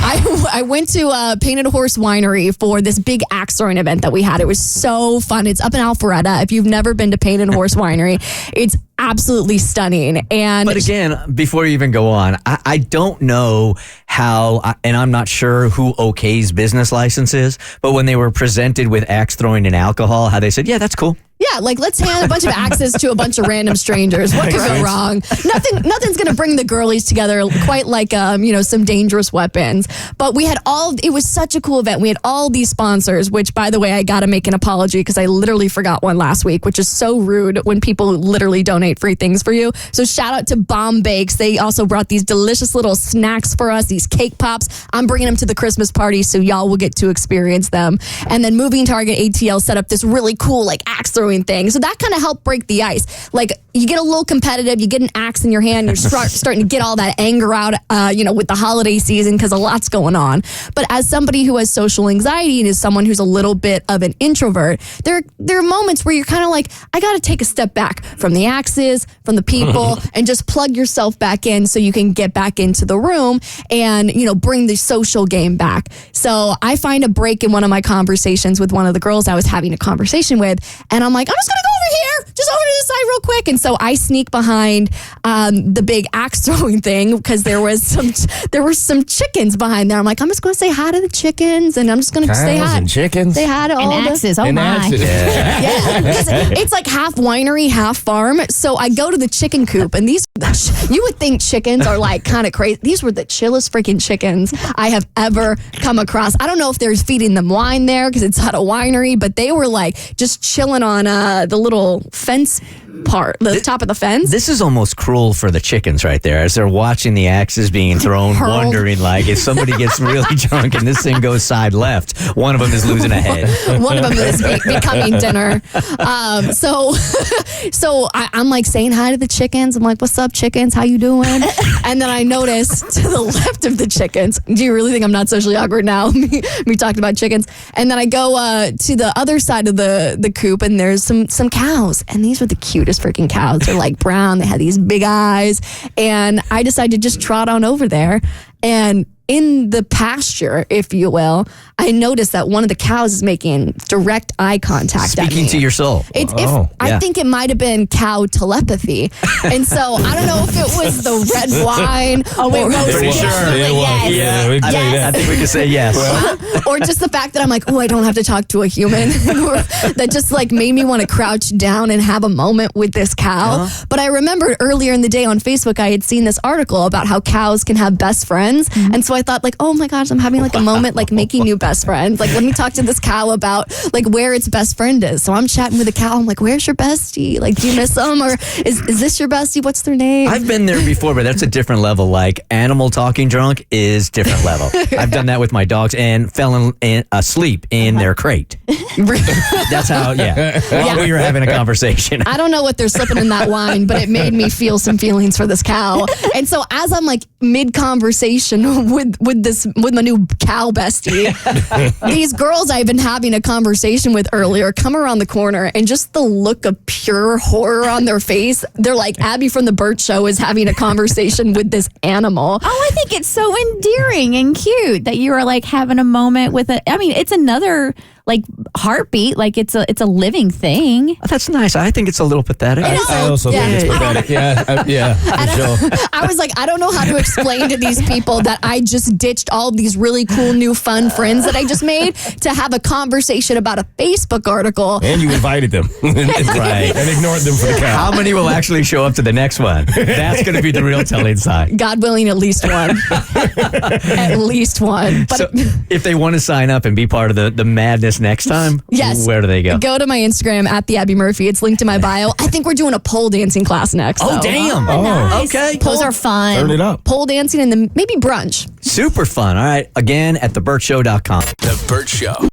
I went to Painted Horse Winery for this big axe throwing event that we had. It was so fun. It's up in Alpharetta. If you've never been to Painted Horse Winery, it's absolutely stunning. But again, before you even go on, I don't know how, and I'm not sure who OK's business license is, but when they were presented with axe throwing and alcohol, how they said, yeah, that's cool. Yeah, like let's hand a bunch of axes to a bunch of random strangers. What could go wrong? Nothing's going to bring the girlies together quite like some dangerous weapons. But we had it was such a cool event. We had all these sponsors, which by the way, I got to make an apology because I literally forgot one last week, which is so rude when people literally donate free things for you. So shout out to Bomb Bakes. They also brought these delicious little snacks for us, these cake pops. I'm bringing them to the Christmas party so y'all will get to experience them. And then Moving Target ATL set up this really cool like axe throwing thing. So that kind of helped break the ice. Like you get a little competitive, you get an axe in your hand, you're starting to get all that anger out, with the holiday season because a lot's going on. But as somebody who has social anxiety and is someone who's a little bit of an introvert, there are moments where you're kind of like, I got to take a step back from the axes, from the people, and just plug yourself back in so you can get back into the room and, bring the social game back. So I find a break in one of my conversations with one of the girls I was having a conversation with, and I'm like, I'm just going to go over here, just over to the side real quick. And so I sneak behind the big axe throwing thing because there were some chickens behind there. I'm like, I'm just going to say hi to the chickens, and I'm just going to say hi. And chickens. Say hi to all and axes. the... Oh, my. Axes. Yeah, because it's like half winery, half farm. So I go to the chicken coop, and you would think chickens are like kind of crazy. These were the chillest freaking chickens I have ever come across. I don't know if they're feeding them wine there because it's at a winery, but they were like just chilling on the little fence part, the top of the fence. This is almost cruel for the chickens right there as they're watching the axes being thrown, wondering like if somebody gets really drunk and this thing goes side left, one of them is losing a head. One of them is becoming dinner. So I'm like saying hi to the chickens. I'm like, what's up, chickens? How you doing? And then I notice to the left of the chickens, do you really think I'm not socially awkward now? me talking about chickens. And then I go to the other side of the coop, and there's some cows. And these were the cutest freaking cows. They're like brown. They had these big eyes. And I decided to just trot on over there. And in the pasture, if you will, I noticed that one of the cows is making direct eye contact at me. Speaking to your soul. I think it might have been cow telepathy. And so I don't know if it was the red wine. Oh, wait, Pretty sure. Yes. Yeah, we can tell you that. I think we can say yes. Or just the fact that I'm like, I don't have to talk to a human. That just like made me want to crouch down and have a moment with this cow. Uh-huh. But I remembered earlier in the day on Facebook, I had seen this article about how cows can have best friends. Mm-hmm. And so I thought like, oh my gosh, I'm having like a moment like making new best friends. Like let me talk to this cow about like where its best friend is. So I'm chatting with the cow. I'm like, where's your bestie? Like, do you miss them? Or is this your bestie? What's their name? I've been there before, but that's a different level. Like animal talking drunk is different level. I've done that with my dogs and fell asleep in their crate. That's how, while we were having a conversation. I don't know what they're slipping in that wine, but it made me feel some feelings for this cow. And so as I'm like mid-conversation with my new cow bestie, these girls I've been having a conversation with earlier come around the corner, and just the look of pure horror on their face, they're like, Abby from the Bert Show is having a conversation with this animal. Oh, I think it's so endearing and cute that you are like having a moment with it. I mean, it's another like heartbeat, like it's a living thing. That's nice. I think it's a little pathetic. I also think it's pathetic. Yeah, for sure. I was like, I don't know how to explain to these people that I just ditched all these really cool new fun friends that I just made to have a conversation about a Facebook article. And you invited them. Right. And ignored them for the cow. How many will actually show up to the next one? That's going to be the real telling sign. God willing, at least one. At least one. But so if they want to sign up and be part of the madness next time, yes, where do they go? Go to my Instagram at the Abby Murphy. It's linked in my bio. I think we're doing a pole dancing class next. Oh, damn. Oh, nice. Okay. Those are fun. Turn it up. Pole dancing and then maybe brunch. Super fun. All right. Again, at thebertshow.com. The Bert Show.